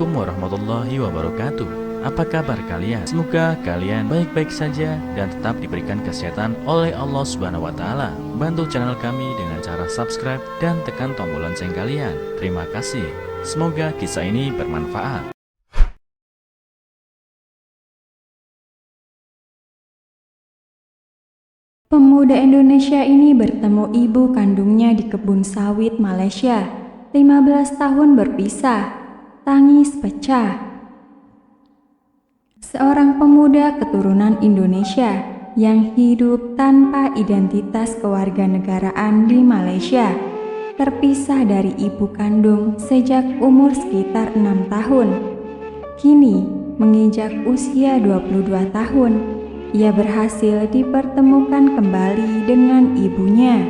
Assalamualaikum warahmatullahi wabarakatuh. Apa kabar kalian? Semoga kalian baik-baik saja dan tetap diberikan kesehatan oleh Allah Subhanahu wa taala. Bantu channel kami dengan cara subscribe dan tekan tombol lonceng kalian. Terima kasih. Semoga kisah ini bermanfaat. Pemuda Indonesia ini bertemu ibu kandungnya di kebun sawit Malaysia. 15 tahun berpisah, tangis pecah. Seorang pemuda keturunan Indonesia yang hidup tanpa identitas kewarganegaraan di Malaysia, terpisah dari ibu kandung sejak umur sekitar 6 tahun. Kini, menginjak usia 22 tahun, ia berhasil dipertemukan kembali dengan ibunya.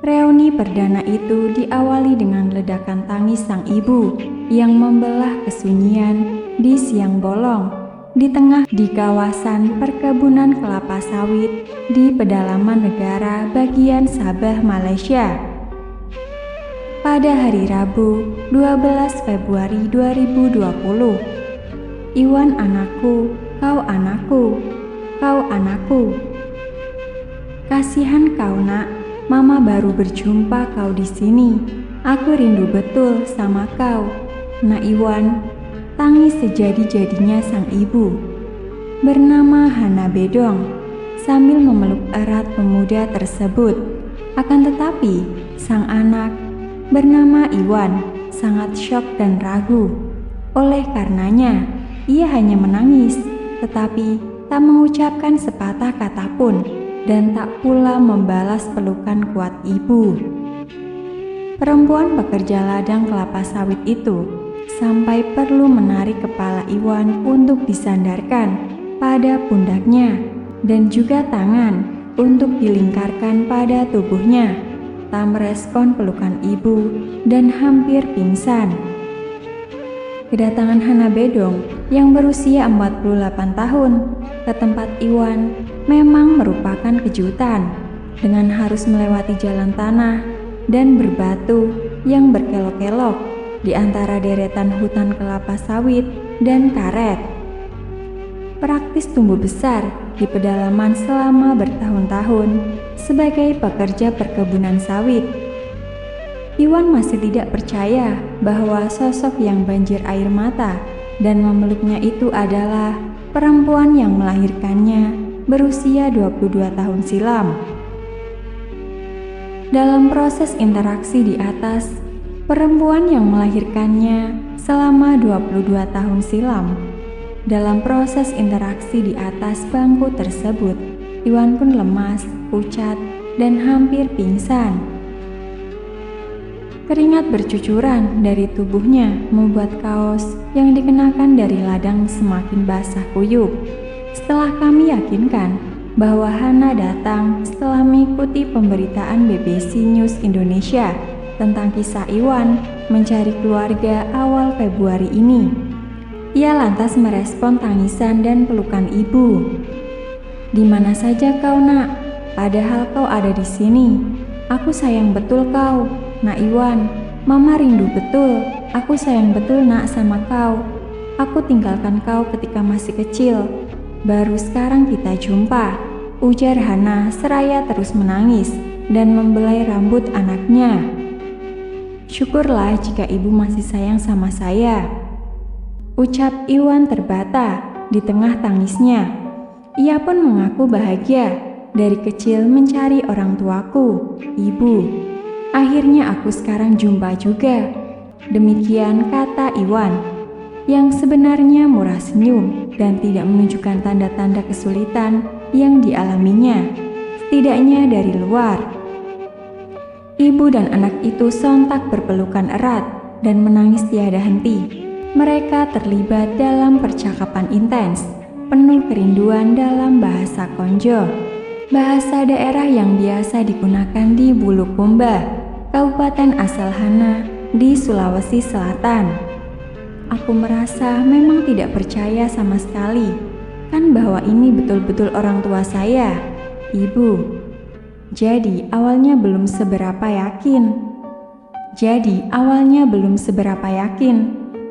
Reuni perdana itu diawali dengan ledakan tangis sang ibu yang membelah kesunyian di siang bolong di kawasan perkebunan kelapa sawit di pedalaman negara bagian Sabah, Malaysia. Pada hari Rabu, 12 Februari 2020, "Iwan anakku, kau anakku, kau anakku. Kasihan kau nak, mama baru berjumpa kau di sini. Aku rindu betul sama kau, nak Iwan." Tangis sejadi-jadinya sang ibu, bernama Hana Bedong, sambil memeluk erat pemuda tersebut. Akan tetapi, sang anak bernama Iwan sangat syok dan ragu. Oleh karenanya, ia hanya menangis, tetapi tak mengucapkan sepatah kata pun, dan tak pula membalas pelukan kuat ibu. Perempuan pekerja ladang kelapa sawit itu sampai perlu menarik kepala Iwan untuk disandarkan pada pundaknya dan juga tangan untuk dilingkarkan pada tubuhnya. Tak merespon pelukan ibu dan hampir pingsan. Kedatangan Hana Bedong yang berusia 48 tahun ke tempat Iwan memang merupakan kejutan, dengan harus melewati jalan tanah dan berbatu yang berkelok-kelok di antara deretan hutan kelapa sawit dan karet. Praktis tumbuh besar di pedalaman selama bertahun-tahun sebagai pekerja perkebunan sawit. Iwan masih tidak percaya bahwa sosok yang banjir air mata dan memeluknya itu adalah perempuan yang melahirkannya berusia 22 tahun silam. Dalam proses interaksi di atas, perempuan yang melahirkannya selama 22 tahun silam. Dalam proses interaksi di atas bangku tersebut, Iwan pun lemas, pucat, dan hampir pingsan. Keringat bercucuran dari tubuhnya membuat kaos yang dikenakan dari ladang semakin basah kuyup. Setelah kami yakinkan bahwa Hana datang setelah mengikuti pemberitaan BBC News Indonesia tentang kisah Iwan mencari keluarga awal Februari ini, ia lantas merespon tangisan dan pelukan ibu. "Di mana saja kau nak? Padahal kau ada di sini. Aku sayang betul kau, nak Iwan. Mama rindu betul. Aku sayang betul nak sama kau. Aku tinggalkan kau ketika masih kecil. Baru sekarang kita jumpa," ujar Hana seraya terus menangis dan membelai rambut anaknya. "Syukurlah jika ibu masih sayang sama saya," ucap Iwan terbata di tengah tangisnya. Ia pun mengaku bahagia. "Dari kecil mencari orang tuaku, ibu. Akhirnya aku sekarang jumpa juga." Demikian kata Iwan, yang sebenarnya murah senyum dan tidak menunjukkan tanda-tanda kesulitan yang dialaminya, setidaknya dari luar. Ibu dan anak itu sontak berpelukan erat dan menangis tiada henti. Mereka terlibat dalam percakapan intens, penuh kerinduan dalam bahasa Konjo, bahasa daerah yang biasa digunakan di Bulukumba, kabupaten asal Hana di Sulawesi Selatan. "Aku merasa memang tidak percaya sama sekali, kan bahwa ini betul-betul orang tua saya, ibu. Jadi awalnya belum seberapa yakin.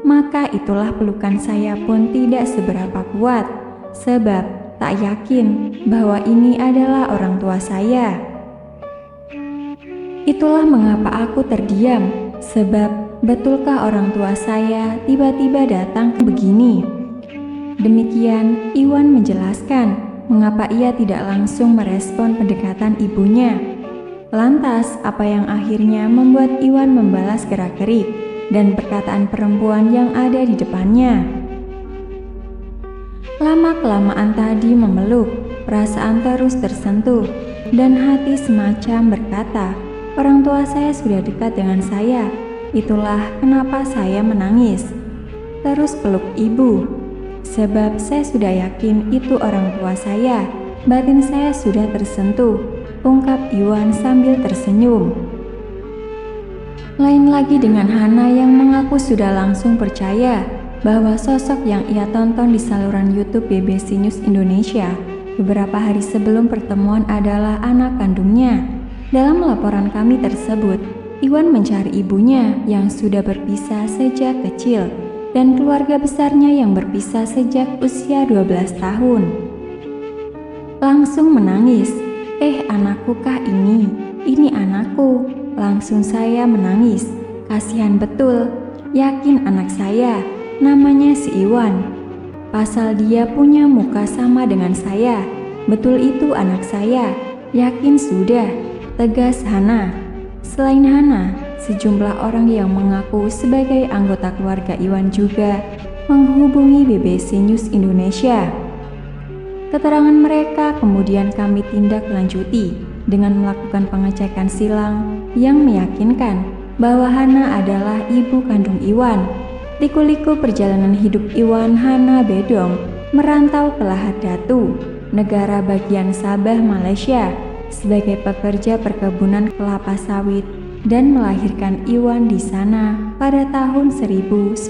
maka itulah pelukan saya pun tidak seberapa kuat, sebab tak yakin bahwa ini adalah orang tua saya. Itulah mengapa aku terdiam, sebab betulkah orang tua saya tiba-tiba datang begini? Demikian Iwan menjelaskan mengapa ia tidak langsung merespon pendekatan ibunya. Lantas, apa yang akhirnya membuat Iwan membalas gerak-gerik dan perkataan perempuan yang ada di depannya? Lama-kelamaan tadi memeluk, perasaan terus tersentuh, dan hati semacam berkata, orang tua saya sudah dekat dengan saya, itulah kenapa saya menangis. Terus peluk ibu, sebab saya sudah yakin itu orang tua saya, batin saya sudah tersentuh, ungkap Iwan sambil tersenyum. Lain lagi dengan Hana yang mengaku sudah langsung percaya bahwa sosok yang ia tonton di saluran YouTube BBC News Indonesia beberapa hari sebelum pertemuan adalah anak kandungnya. Dalam laporan kami tersebut, Iwan mencari ibunya yang sudah berpisah sejak kecil dan keluarga besarnya yang berpisah sejak usia 12 tahun. Langsung menangis, anakku kah ini? Ini anakku. Langsung saya menangis, kasihan betul, yakin anak saya, namanya si Iwan. Pasal dia punya muka sama dengan saya, betul itu anak saya, yakin sudah, tegas Hana. Selain Hana, sejumlah orang yang mengaku sebagai anggota keluarga Iwan juga menghubungi BBC News Indonesia. Keterangan mereka kemudian kami tindak lanjuti dengan melakukan pengecekan silang yang meyakinkan bahwa Hana adalah ibu kandung Iwan. Liku-liku perjalanan hidup Iwan Hana Bedong merantau ke Lahad Datu, negara bagian Sabah, Malaysia, sebagai pekerja perkebunan kelapa sawit dan melahirkan Iwan di sana pada tahun 1997.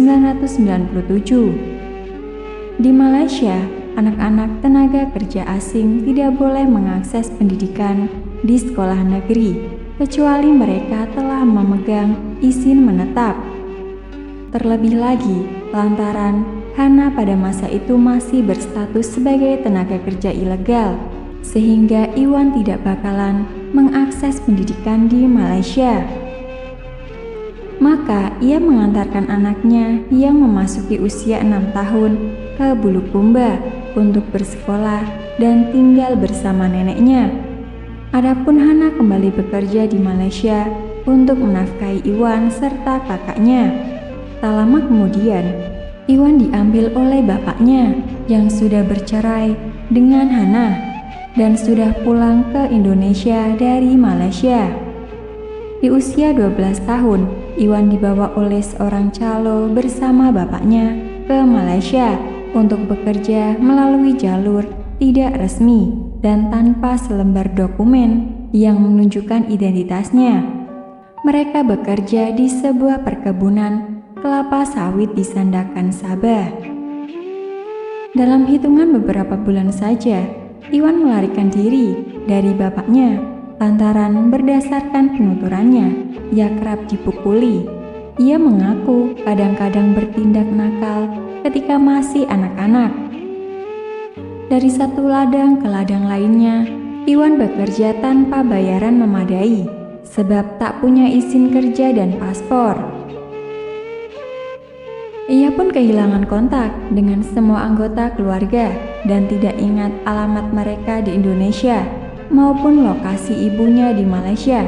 Di Malaysia, anak-anak tenaga kerja asing tidak boleh mengakses pendidikan di sekolah negeri, kecuali mereka telah memegang izin menetap. Terlebih lagi, lantaran Hana pada masa itu masih berstatus sebagai tenaga kerja ilegal, sehingga Iwan tidak bakalan mengakses pendidikan di Malaysia. Maka ia mengantarkan anaknya yang memasuki usia 6 tahun ke Bulukumba untuk bersekolah dan tinggal bersama neneknya. Adapun Hana kembali bekerja di Malaysia untuk menafkahi Iwan serta kakaknya. Tak lama kemudian, Iwan diambil oleh bapaknya yang sudah bercerai dengan Hana dan sudah pulang ke Indonesia dari Malaysia. Di usia 12 tahun, Iwan dibawa oleh seorang calo bersama bapaknya ke Malaysia untuk bekerja melalui jalur tidak resmi dan tanpa selembar dokumen yang menunjukkan identitasnya. Mereka bekerja di sebuah perkebunan kelapa sawit di Sandakan, Sabah. Dalam hitungan beberapa bulan saja, Iwan melarikan diri dari bapaknya lantaran berdasarkan penuturannya, ia kerap dipukuli. Ia mengaku kadang-kadang bertindak nakal ketika masih anak-anak. Dari satu ladang ke ladang lainnya, Iwan bekerja tanpa bayaran memadai, sebab tak punya izin kerja dan paspor. Ia pun kehilangan kontak dengan semua anggota keluarga dan tidak ingat alamat mereka di Indonesia maupun lokasi ibunya di Malaysia.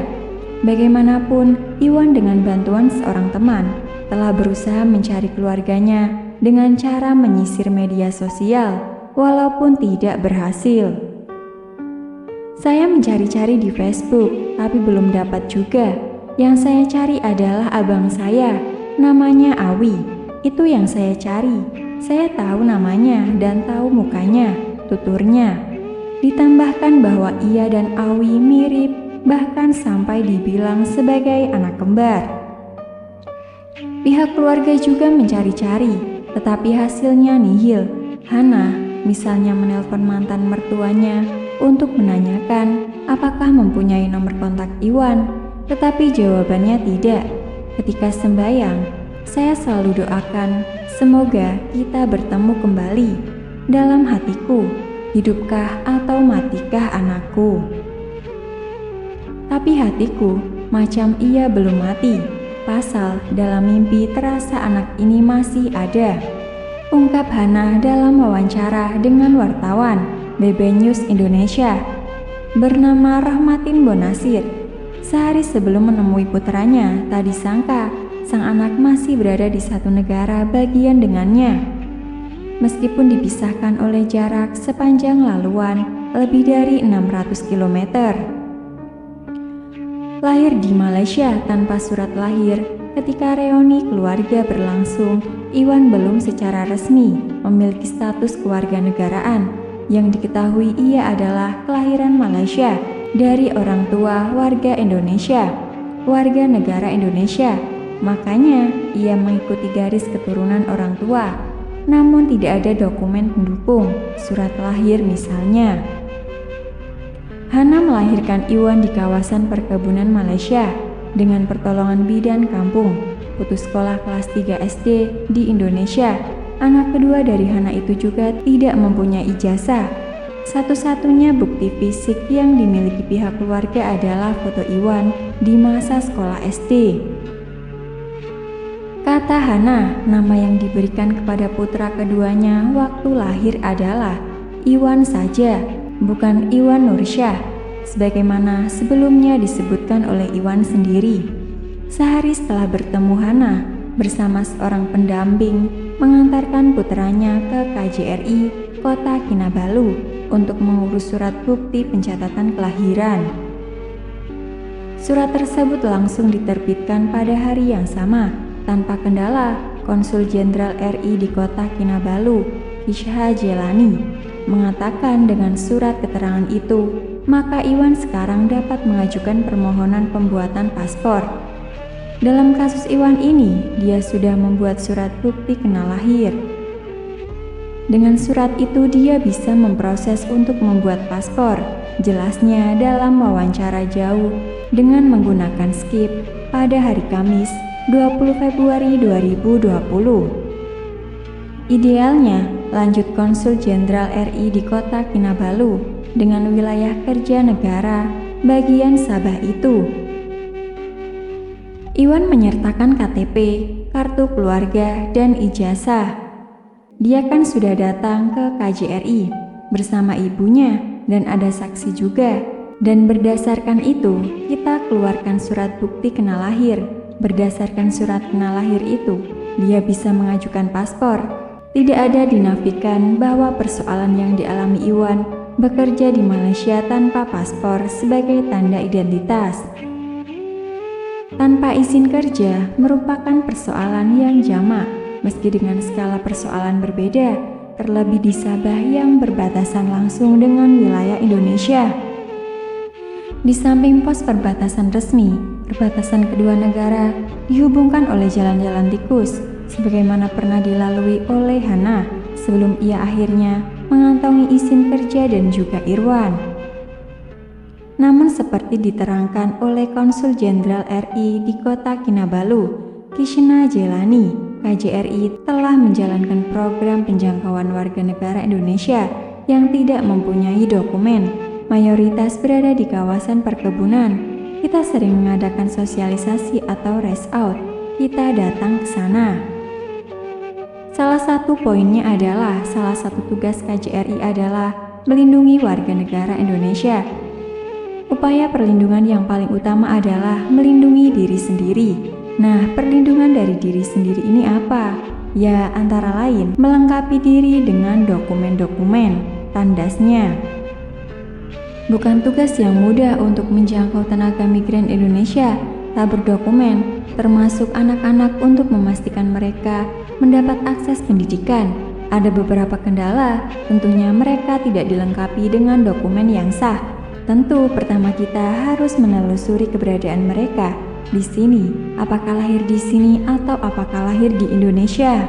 Bagaimanapun, Iwan dengan bantuan seorang teman telah berusaha mencari keluarganya dengan cara menyisir media sosial, walaupun tidak berhasil. Saya mencari-cari di Facebook, tapi belum dapat juga. Yang saya cari adalah abang saya, namanya Awi. Itu yang saya cari. Saya tahu namanya dan tahu mukanya, tuturnya. Ditambahkan bahwa ia dan Awi mirip, bahkan sampai dibilang sebagai anak kembar. Pihak keluarga juga mencari-cari, tetapi hasilnya nihil. Hana misalnya menelpon mantan mertuanya untuk menanyakan apakah mempunyai nomor kontak Iwan, tetapi jawabannya tidak. Ketika sembahyang, saya selalu doakan semoga kita bertemu kembali. Dalam hatiku, hidupkah atau matikah anakku? Tapi hatiku macam ia belum mati. Pasal dalam mimpi terasa anak ini masih ada. Ungkap Hana dalam wawancara dengan wartawan BB News Indonesia bernama Rahmatin Bonasir. Sehari sebelum menemui putranya, tak disangka sang anak masih berada di satu negara bagian dengannya. Meskipun dipisahkan oleh jarak sepanjang laluan lebih dari 600 km. Lahir di Malaysia tanpa surat lahir, ketika reuni keluarga berlangsung, Iwan belum secara resmi memiliki status kewarganegaraan. Yang diketahui ia adalah kelahiran Malaysia dari orang tua warga Indonesia, warga negara Indonesia. Makanya ia mengikuti garis keturunan orang tua. Namun tidak ada dokumen pendukung, surat lahir misalnya. Hana melahirkan Iwan di kawasan perkebunan Malaysia dengan pertolongan bidan kampung. Putus sekolah kelas 3 SD di Indonesia. Anak kedua dari Hana itu juga tidak mempunyai ijazah. Satu-satunya bukti fisik yang dimiliki pihak keluarga adalah foto Iwan di masa sekolah SD. Kata Hana, nama yang diberikan kepada putra keduanya waktu lahir adalah Iwan saja, bukan Iwan Nursyah, sebagaimana sebelumnya disebutkan oleh Iwan sendiri. Sehari setelah bertemu Hana, bersama seorang pendamping mengantarkan putranya ke KJRI Kota Kinabalu untuk mengurus surat bukti pencatatan kelahiran. Surat tersebut langsung diterbitkan pada hari yang sama. Tanpa kendala, Konsul Jenderal RI di Kota Kinabalu, Kishha Jelani, mengatakan dengan surat keterangan itu, maka Iwan sekarang dapat mengajukan permohonan pembuatan paspor. Dalam kasus Iwan ini, dia sudah membuat surat bukti kenal lahir. Dengan surat itu dia bisa memproses untuk membuat paspor, jelasnya dalam wawancara jauh dengan menggunakan skip pada hari Kamis 20 Februari 2020. Idealnya, lanjut Konsul Jenderal RI di Kota Kinabalu dengan wilayah kerja negara bagian Sabah itu. Iwan menyertakan KTP, kartu keluarga, dan ijazah. Dia kan sudah datang ke KJRI bersama ibunya dan ada saksi juga. Dan berdasarkan itu, kita keluarkan surat bukti kenal lahir. Berdasarkan surat kenal lahir itu, dia bisa mengajukan paspor. Tidak ada dinafikan bahwa persoalan yang dialami Iwan bekerja di Malaysia tanpa paspor sebagai tanda identitas. Tanpa izin kerja merupakan persoalan yang jamak, meski dengan skala persoalan berbeda, terlebih di Sabah yang berbatasan langsung dengan wilayah Indonesia. Di samping pos perbatasan resmi, perbatasan kedua negara dihubungkan oleh jalan-jalan tikus, sebagaimana pernah dilalui oleh Hana sebelum ia akhirnya mengantongi izin kerja dan juga Irwan. Namun seperti diterangkan oleh Konsul Jenderal RI di Kota Kinabalu, Kishna Jelani, KJRI telah menjalankan program penjangkauan warga negara Indonesia yang tidak mempunyai dokumen. Mayoritas berada di kawasan perkebunan. Kita sering mengadakan sosialisasi atau rest out. Kita datang ke sana. Salah satu poinnya adalah, salah satu tugas KJRI adalah melindungi warga negara Indonesia. Upaya perlindungan yang paling utama adalah melindungi diri sendiri. Nah, perlindungan dari diri sendiri ini apa? Ya, antara lain melengkapi diri dengan dokumen-dokumen, tandasnya. Bukan tugas yang mudah untuk menjangkau tenaga migran Indonesia tak berdokumen, termasuk anak-anak untuk memastikan mereka mendapat akses pendidikan. Ada beberapa kendala, tentunya mereka tidak dilengkapi dengan dokumen yang sah. Tentu pertama kita harus menelusuri keberadaan mereka di sini, apakah lahir di sini atau apakah lahir di Indonesia.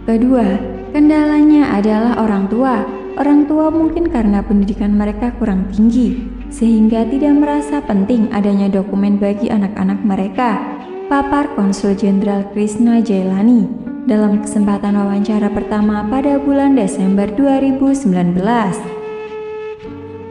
Kedua, kendalanya adalah orang tua. Orang tua mungkin karena pendidikan mereka kurang tinggi, sehingga tidak merasa penting adanya dokumen bagi anak-anak mereka. papar Konsul Jenderal Krishna Jailani dalam kesempatan wawancara pertama pada bulan Desember 2019.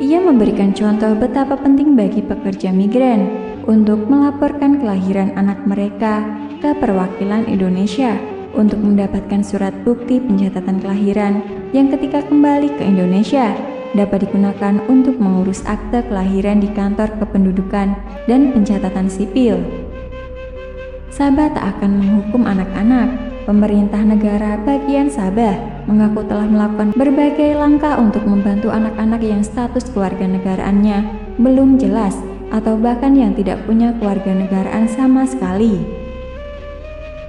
Ia memberikan contoh betapa penting bagi pekerja migran untuk melaporkan kelahiran anak mereka ke perwakilan Indonesia untuk mendapatkan surat bukti pencatatan kelahiran yang ketika kembali ke Indonesia dapat digunakan untuk mengurus akte kelahiran di kantor kependudukan dan pencatatan sipil. Sabah tak akan menghukum anak-anak. Pemerintah negara bagian Sabah mengaku telah melakukan berbagai langkah untuk membantu anak-anak yang status kewarganegaraannya belum jelas atau bahkan yang tidak punya kewarganegaraan sama sekali.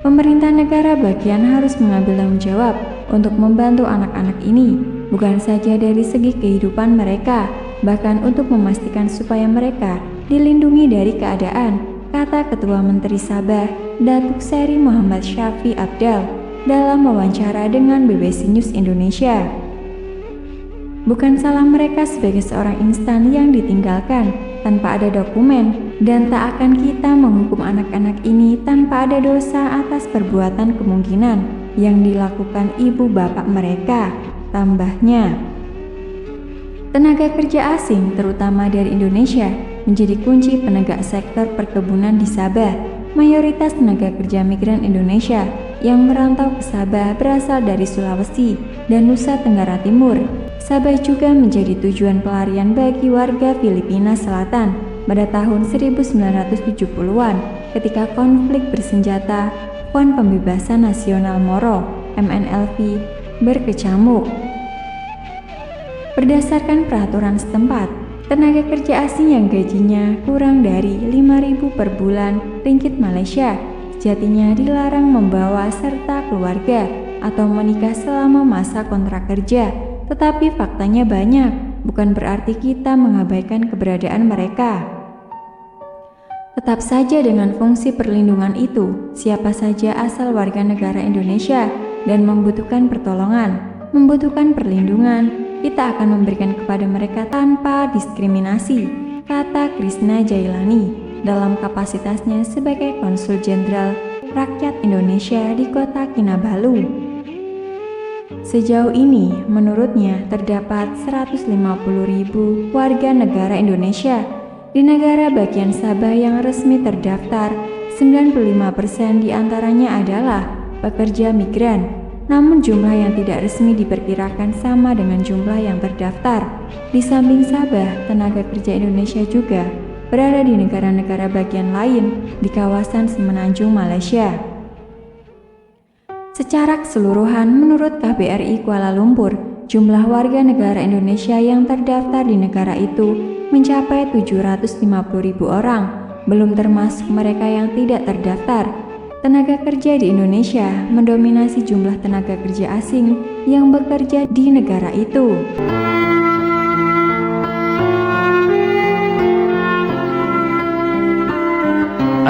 Pemerintah negara bagian harus mengambil tanggung jawab untuk membantu anak-anak ini, bukan saja dari segi kehidupan mereka, bahkan untuk memastikan supaya mereka dilindungi dari keadaan, kata Ketua Menteri Sabah, Datuk Seri Muhammad Syafi Abdal dalam wawancara dengan BBC News Indonesia. Bukan salah mereka sebagai seorang instan yang ditinggalkan tanpa ada dokumen, dan tak akan kita menghukum anak-anak ini tanpa ada dosa atas perbuatan kemungkinan yang dilakukan ibu bapak mereka, tambahnya. Tenaga kerja asing terutama dari Indonesia menjadi kunci penegak sektor perkebunan di Sabah. Mayoritas tenaga kerja migran Indonesia yang merantau ke Sabah berasal dari Sulawesi dan Nusa Tenggara Timur. Sabah juga menjadi tujuan pelarian bagi warga Filipina Selatan pada tahun 1970-an ketika konflik bersenjata Front Pembebasan Nasional Moro (MNLV) berkecamuk. Berdasarkan peraturan setempat, tenaga kerja asing yang gajinya kurang dari 5.000 per bulan ringgit Malaysia sejatinya dilarang membawa serta keluarga atau menikah selama masa kontrak kerja. Tetapi faktanya banyak, bukan berarti kita mengabaikan keberadaan mereka. Tetap saja dengan fungsi perlindungan itu, siapa saja asal warga negara Indonesia dan membutuhkan pertolongan, membutuhkan perlindungan, kita akan memberikan kepada mereka tanpa diskriminasi, kata Krishna Jailani dalam kapasitasnya sebagai Konsul Jenderal Rakyat Indonesia di kota Kinabalu. Sejauh ini, menurutnya terdapat 150.000 warga negara Indonesia di negara bagian Sabah yang resmi terdaftar. 95% diantaranya adalah pekerja migran. Namun jumlah yang tidak resmi diperkirakan sama dengan jumlah yang terdaftar. Di samping Sabah, tenaga kerja Indonesia juga berada di negara-negara bagian lain di kawasan Semenanjung Malaysia. Secara keseluruhan, menurut KBRI Kuala Lumpur, jumlah warga negara Indonesia yang terdaftar di negara itu mencapai 750.000 orang, belum termasuk mereka yang tidak terdaftar. Tenaga kerja di Indonesia mendominasi jumlah tenaga kerja asing yang bekerja di negara itu.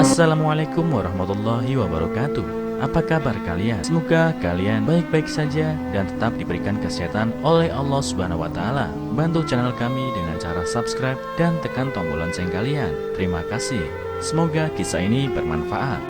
Assalamualaikum warahmatullahi wabarakatuh. Apa kabar kalian? Semoga kalian baik-baik saja dan tetap diberikan kesehatan oleh Allah Subhanahu wa Ta'ala. Bantu channel kami dengan cara subscribe dan tekan tombol lonceng kalian. Terima kasih. Semoga kisah ini bermanfaat.